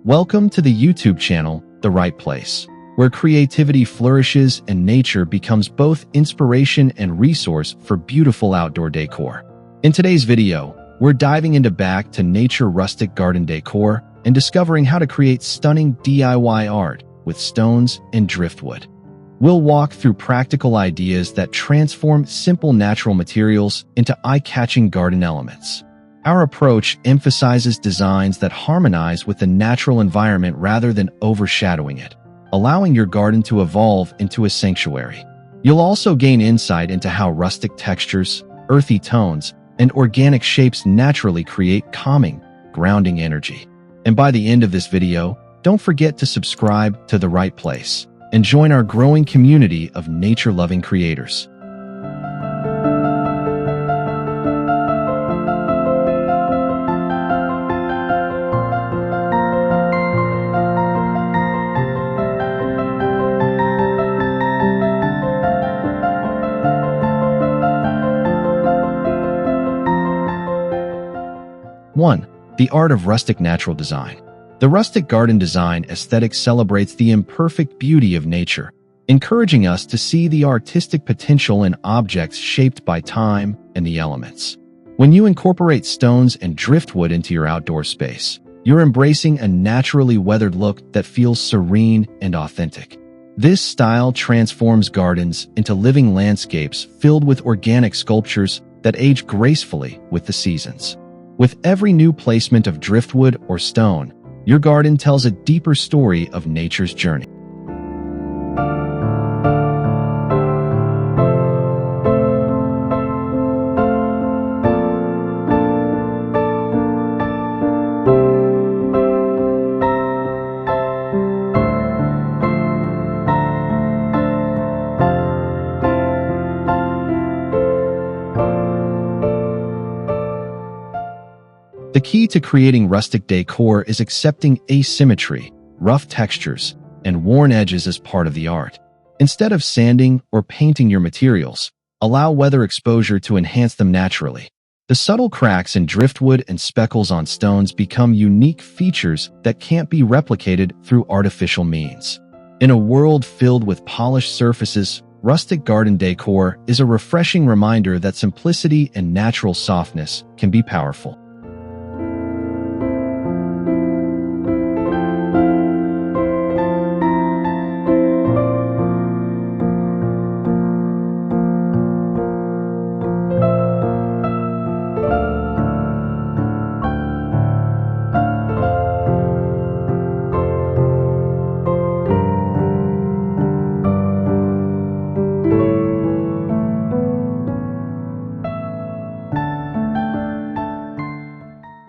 Welcome to the YouTube channel, The Right Place, where creativity flourishes and nature becomes both inspiration and resource for beautiful outdoor decor. In today's video, we're diving into back-to-nature rustic garden decor and discovering how to create stunning DIY art with stones and driftwood. We'll walk through practical ideas that transform simple natural materials into eye-catching garden elements. Our approach emphasizes designs that harmonize with the natural environment rather than overshadowing it, allowing your garden to evolve into a sanctuary. You'll also gain insight into how rustic textures, earthy tones, and organic shapes naturally create calming, grounding energy. And by the end of this video, don't forget to subscribe to The Right Place and join our growing community of nature-loving creators. One, the art of rustic natural design. The rustic garden design aesthetic celebrates the imperfect beauty of nature, encouraging us to see the artistic potential in objects shaped by time and the elements. When you incorporate stones and driftwood into your outdoor space, you're embracing a naturally weathered look that feels serene and authentic. This style transforms gardens into living landscapes filled with organic sculptures that age gracefully with the seasons. With every new placement of driftwood or stone, your garden tells a deeper story of nature's journey. The key to creating rustic decor is accepting asymmetry, rough textures, and worn edges as part of the art. Instead of sanding or painting your materials, allow weather exposure to enhance them naturally. The subtle cracks in driftwood and speckles on stones become unique features that can't be replicated through artificial means. In a world filled with polished surfaces, rustic garden decor is a refreshing reminder that simplicity and natural softness can be powerful.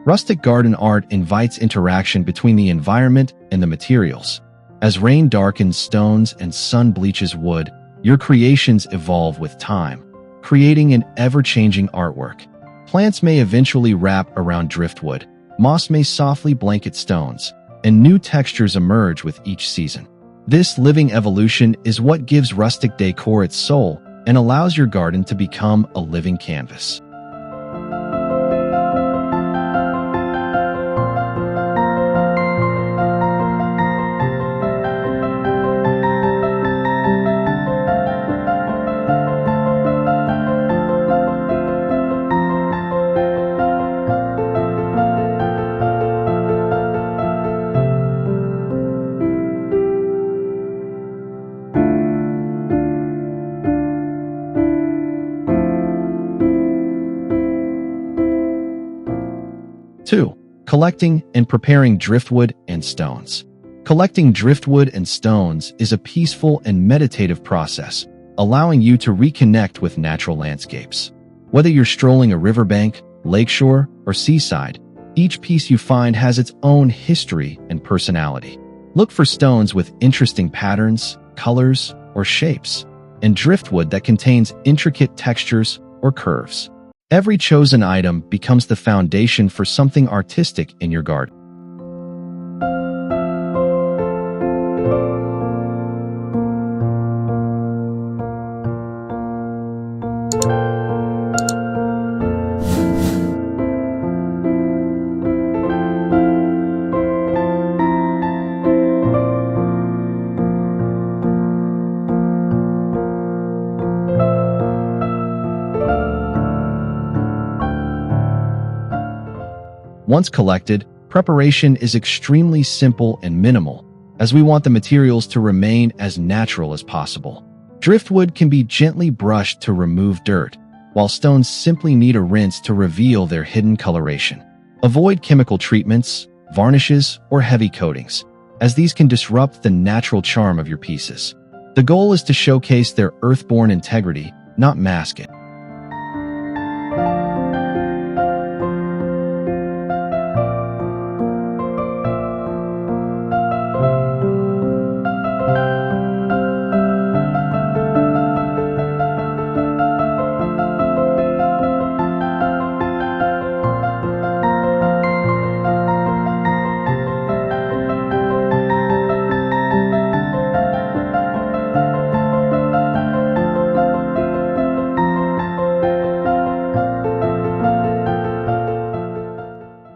Rustic garden art invites interaction between the environment and the materials. As rain darkens stones and sun bleaches wood, your creations evolve with time, creating an ever-changing artwork. Plants may eventually wrap around driftwood, moss may softly blanket stones, and new textures emerge with each season. This living evolution is what gives rustic decor its soul and allows your garden to become a living canvas. Two, collecting and preparing driftwood and stones. Collecting driftwood and stones is a peaceful and meditative process, allowing you to reconnect with natural landscapes. Whether you're strolling a riverbank, lakeshore, or seaside, each piece you find has its own history and personality. Look for stones with interesting patterns, colors, or shapes, and driftwood that contains intricate textures or curves. Every chosen item becomes the foundation for something artistic in your garden. Once collected, preparation is extremely simple and minimal, as we want the materials to remain as natural as possible. Driftwood can be gently brushed to remove dirt, while stones simply need a rinse to reveal their hidden coloration. Avoid chemical treatments, varnishes, or heavy coatings, as these can disrupt the natural charm of your pieces. The goal is to showcase their earth-born integrity, not mask it.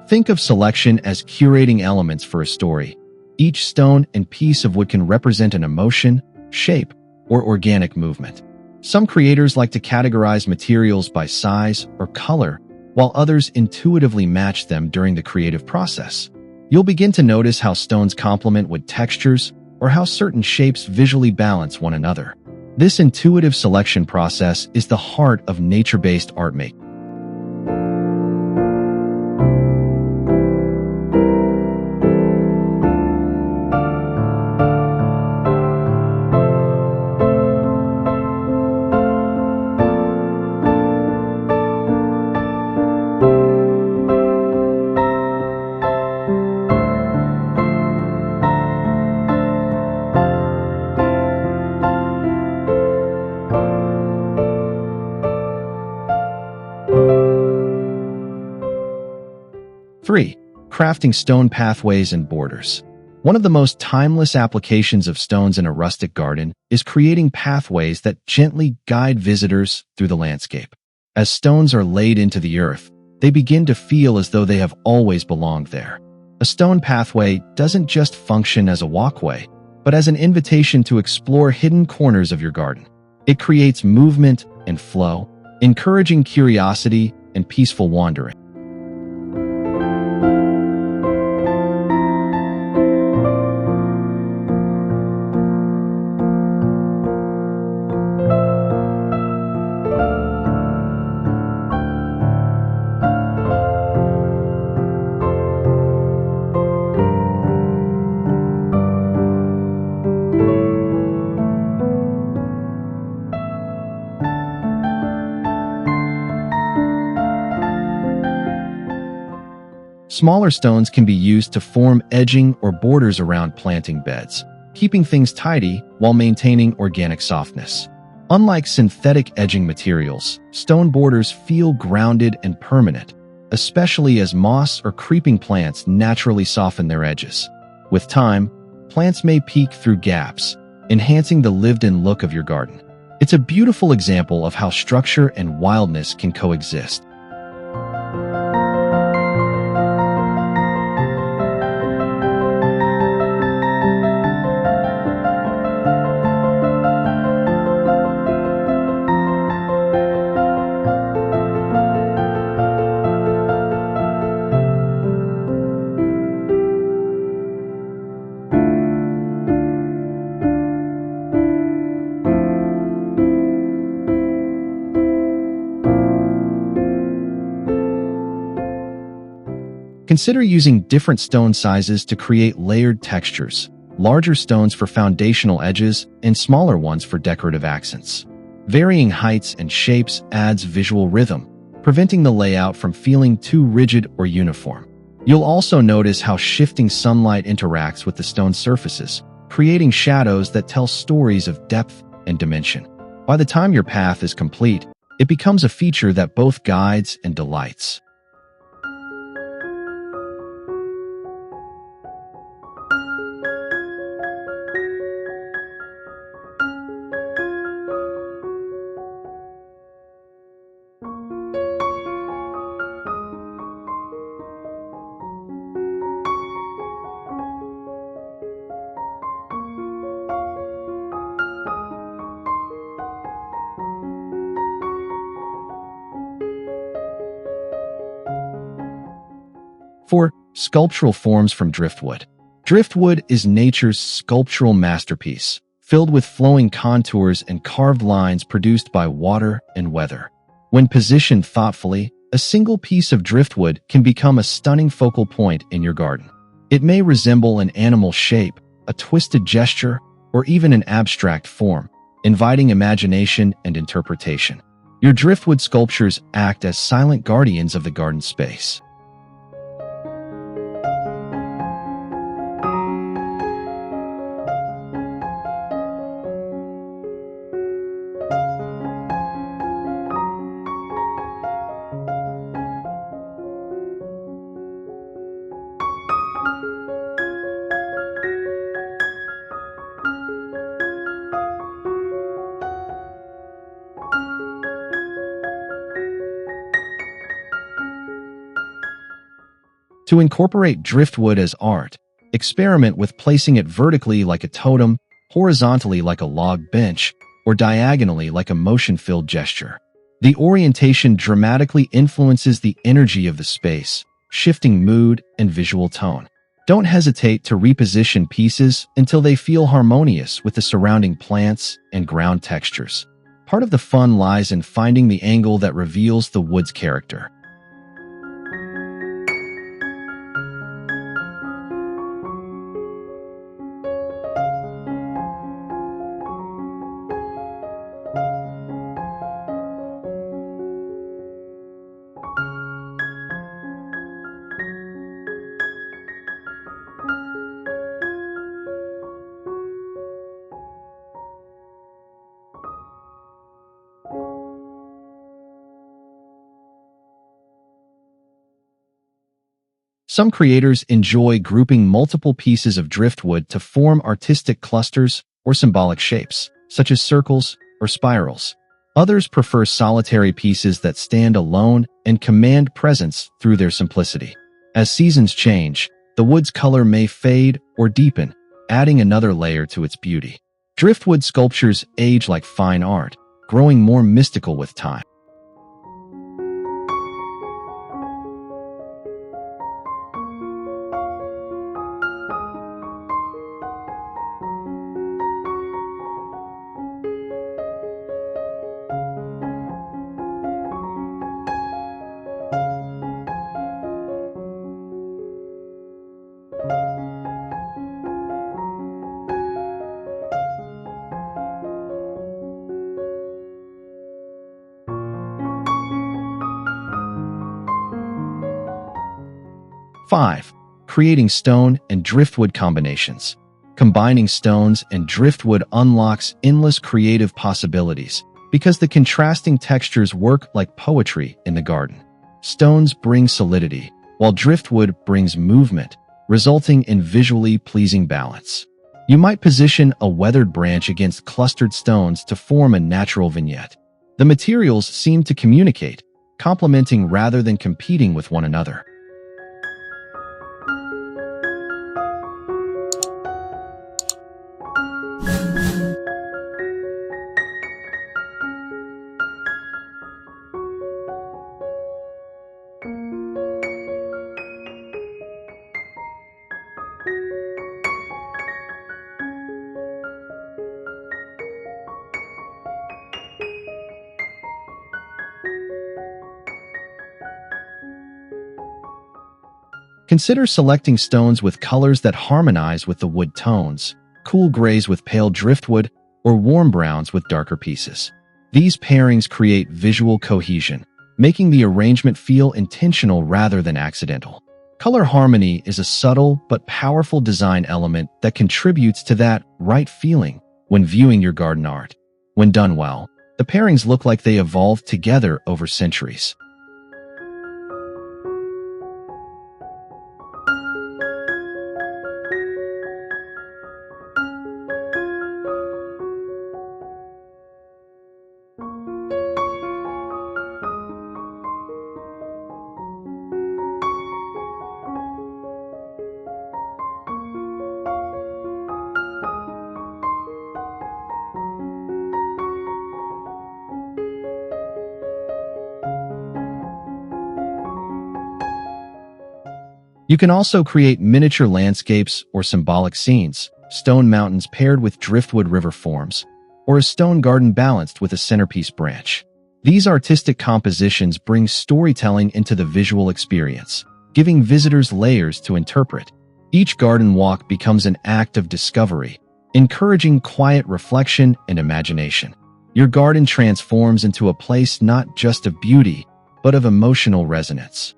'Think of selection as curating elements for a story. Each stone and piece of wood can represent an emotion, shape, or organic movement. Some creators like to categorize materials by size or color, while others intuitively match them during the creative process. You'll begin to notice how stones complement wood textures or how certain shapes visually balance one another. This intuitive selection process is the heart of nature-based art making. 3. Crafting stone pathways and borders. One of the most timeless applications of stones in a rustic garden is creating pathways that gently guide visitors through the landscape. As stones are laid into the earth, they begin to feel as though they have always belonged there. A stone pathway doesn't just function as a walkway, but as an invitation to explore hidden corners of your garden. It creates movement and flow, encouraging curiosity and peaceful wandering. Smaller stones can be used to form edging or borders around planting beds, keeping things tidy while maintaining organic softness. Unlike synthetic edging materials, stone borders feel grounded and permanent, especially as moss or creeping plants naturally soften their edges. With time, plants may peek through gaps, enhancing the lived-in look of your garden. It's a beautiful example of how structure and wildness can coexist. Consider using different stone sizes to create layered textures, larger stones for foundational edges and smaller ones for decorative accents. Varying heights and shapes adds visual rhythm, preventing the layout from feeling too rigid or uniform. You'll also notice how shifting sunlight interacts with the stone surfaces, creating shadows that tell stories of depth and dimension. By the time your path is complete, it becomes a feature that both guides and delights. 4. Sculptural forms from driftwood. Driftwood is nature's sculptural masterpiece, filled with flowing contours and carved lines produced by water and weather. When positioned thoughtfully, a single piece of driftwood can become a stunning focal point in your garden. It may resemble an animal shape, a twisted gesture, or even an abstract form, inviting imagination and interpretation. Your driftwood sculptures act as silent guardians of the garden space. To incorporate driftwood as art, experiment with placing it vertically like a totem, horizontally like a log bench, or diagonally like a motion-filled gesture. The orientation dramatically influences the energy of the space, shifting mood and visual tone. Don't hesitate to reposition pieces until they feel harmonious with the surrounding plants and ground textures. Part of the fun lies in finding the angle that reveals the wood's character. Some creators enjoy grouping multiple pieces of driftwood to form artistic clusters or symbolic shapes, such as circles or spirals. Others prefer solitary pieces that stand alone and command presence through their simplicity. As seasons change, the wood's color may fade or deepen, adding another layer to its beauty. Driftwood sculptures age like fine art, growing more mystical with time. Five, creating stone and driftwood combinations. Combining stones and driftwood unlocks endless creative possibilities because the contrasting textures work like poetry in the garden. Stones bring solidity, while driftwood brings movement, resulting in visually pleasing balance. You might position a weathered branch against clustered stones to form a natural vignette. The materials seem to communicate, complementing rather than competing with one another. Consider selecting stones with colors that harmonize with the wood tones, cool grays with pale driftwood, or warm browns with darker pieces. These pairings create visual cohesion, making the arrangement feel intentional rather than accidental. Color harmony is a subtle but powerful design element that contributes to that right feeling when viewing your garden art. When done well, the pairings look like they evolved together over centuries. You can also create miniature landscapes or symbolic scenes, stone mountains paired with driftwood river forms, or a stone garden balanced with a centerpiece branch. These artistic compositions bring storytelling into the visual experience, giving visitors layers to interpret. Each garden walk becomes an act of discovery, encouraging quiet reflection and imagination. Your garden transforms into a place not just of beauty, but of emotional resonance.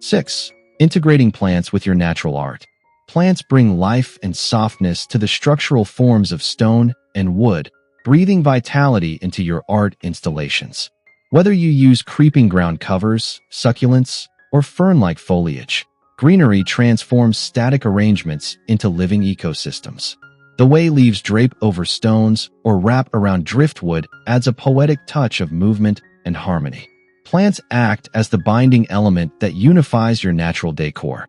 Six, integrating plants with your natural art. Plants bring life and softness to the structural forms of stone and wood, breathing vitality into your art installations. Whether you use creeping ground covers, succulents, or fern-like foliage, greenery transforms static arrangements into living ecosystems. The way leaves drape over stones or wrap around driftwood adds a poetic touch of movement and harmony. Plants act as the binding element that unifies your natural decor.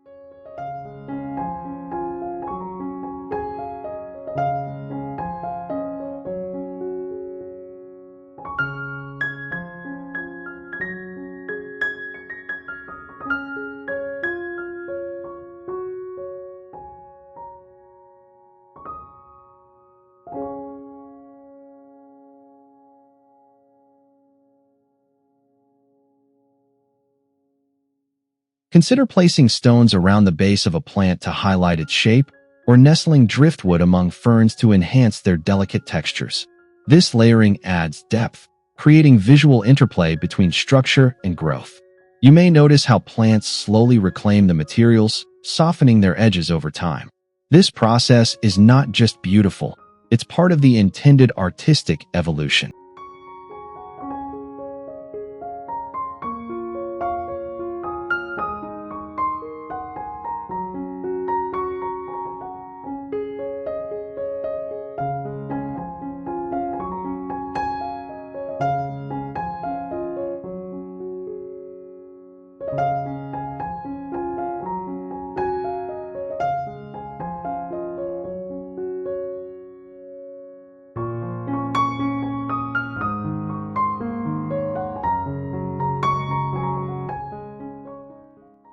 Consider placing stones around the base of a plant to highlight its shape, or nestling driftwood among ferns to enhance their delicate textures. This layering adds depth, creating visual interplay between structure and growth. You may notice how plants slowly reclaim the materials, softening their edges over time. This process is not just beautiful, it's part of the intended artistic evolution.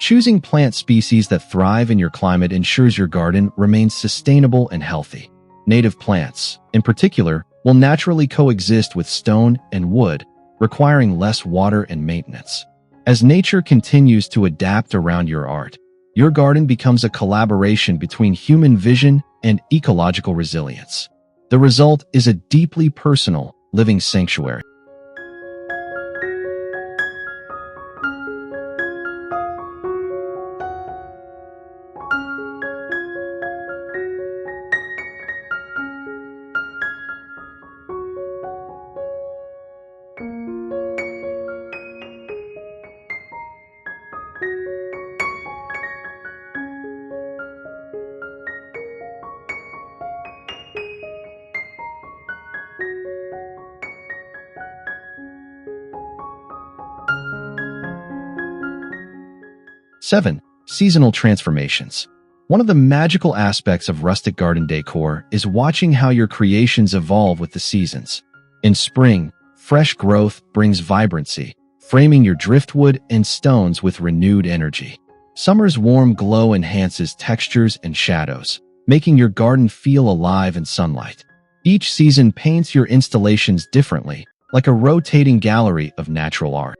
Choosing plant species that thrive in your climate ensures your garden remains sustainable and healthy. Native plants, in particular, will naturally coexist with stone and wood, requiring less water and maintenance. As nature continues to adapt around your art, your garden becomes a collaboration between human vision and ecological resilience. The result is a deeply personal, living sanctuary. 7. Seasonal transformations. One of the magical aspects of rustic garden decor is watching how your creations evolve with the seasons. In spring, fresh growth brings vibrancy, framing your driftwood and stones with renewed energy. Summer's warm glow enhances textures and shadows, making your garden feel alive in sunlight. Each season paints your installations differently, like a rotating gallery of natural art.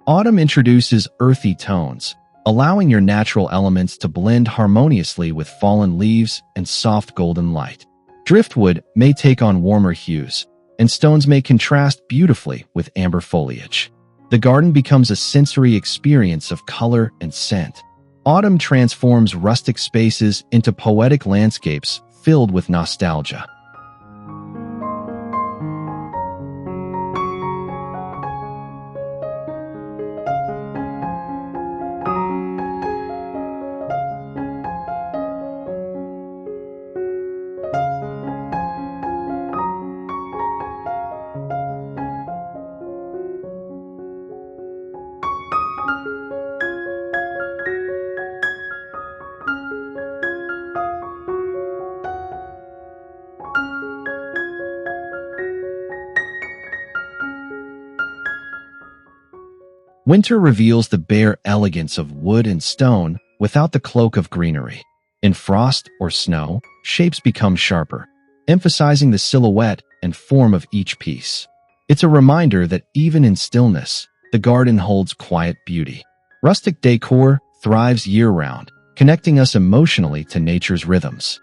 Autumn introduces earthy tones, allowing your natural elements to blend harmoniously with fallen leaves and soft golden light. Driftwood may take on warmer hues, and stones may contrast beautifully with amber foliage. The garden becomes a sensory experience of color and scent. Autumn transforms rustic spaces into poetic landscapes filled with nostalgia. 'Winter reveals the bare elegance of wood and stone without the cloak of greenery. In frost or snow, shapes become sharper, emphasizing the silhouette and form of each piece. It's a reminder that even in stillness, the garden holds quiet beauty. Rustic decor thrives year-round, connecting us emotionally to nature's rhythms.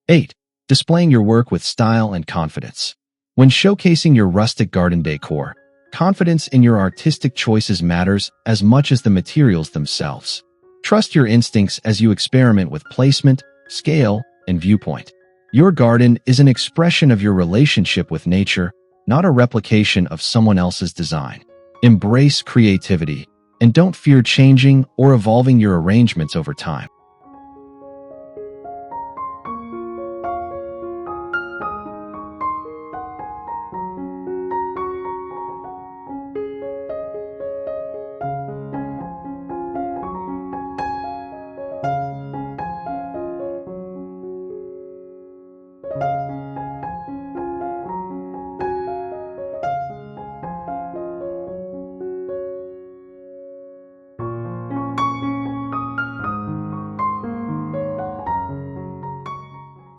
8. Displaying your work with style and confidence. When showcasing your rustic garden decor, confidence in your artistic choices matters as much as the materials themselves. Trust your instincts as you experiment with placement, scale, and viewpoint. Your garden is an expression of your relationship with nature, not a replication of someone else's design. Embrace creativity, and don't fear changing or evolving your arrangements over time.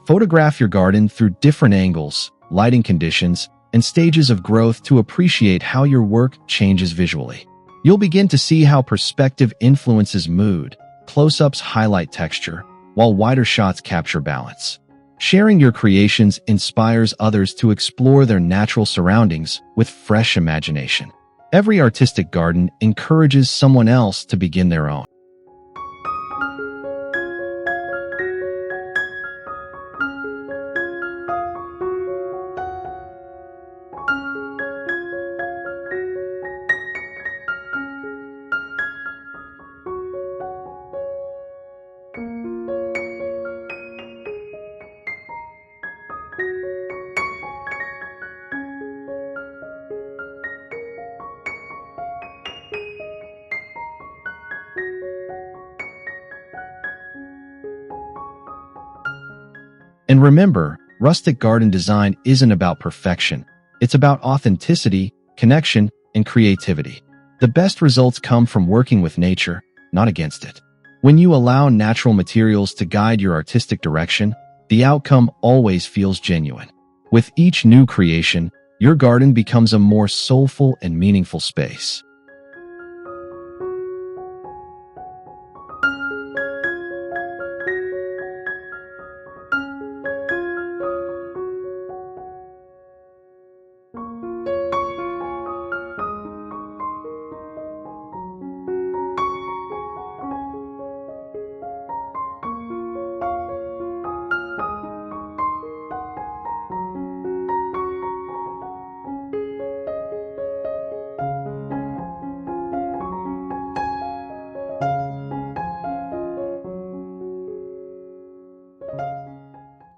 'Photograph your garden through different angles, lighting conditions, and stages of growth to appreciate how your work changes visually. You'll begin to see how perspective influences mood, close-ups highlight texture, while wider shots capture balance. Sharing your creations inspires others to explore their natural surroundings with fresh imagination. Every artistic garden encourages someone else to begin their own. And remember, rustic garden design isn't about perfection. It's about authenticity, connection, and creativity. The best results come from working with nature, not against it. When you allow natural materials to guide your artistic direction, the outcome always feels genuine. With each new creation, your garden becomes a more soulful and meaningful space.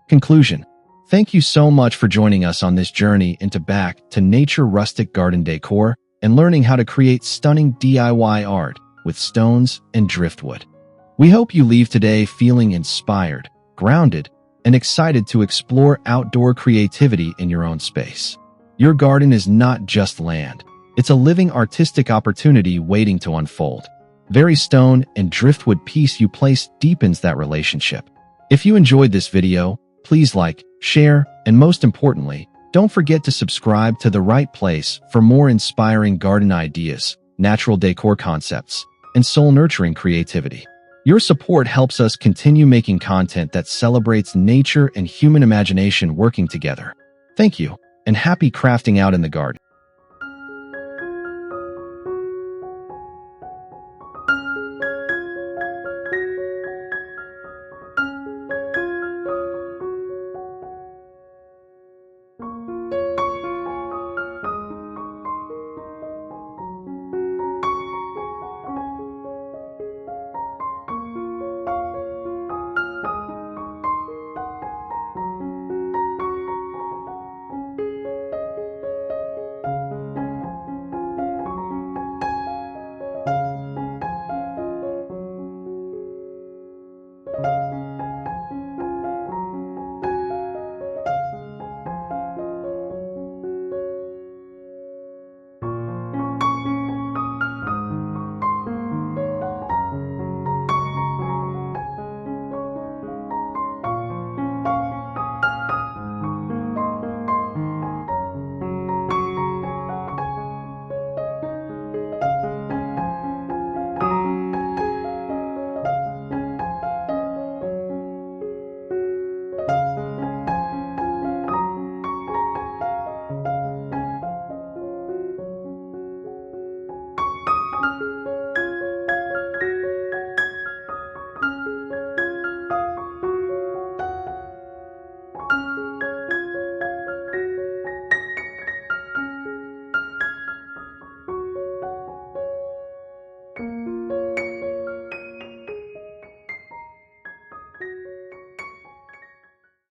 Conclusion. Thank you so much for joining us on this journey into back to nature rustic garden decor and learning how to create stunning DIY art with stones and driftwood. We hope you leave today feeling inspired, grounded, and excited to explore outdoor creativity in your own space. Your garden is not just land. It's a living artistic opportunity waiting to unfold. Every stone and driftwood piece you place deepens that relationship. If you enjoyed this video, please like, share, and most importantly, don't forget to subscribe to The Right Place for more inspiring garden ideas, natural decor concepts, and soul-nurturing creativity. Your support helps us continue making content that celebrates nature and human imagination working together. Thank you, and happy crafting out in the garden.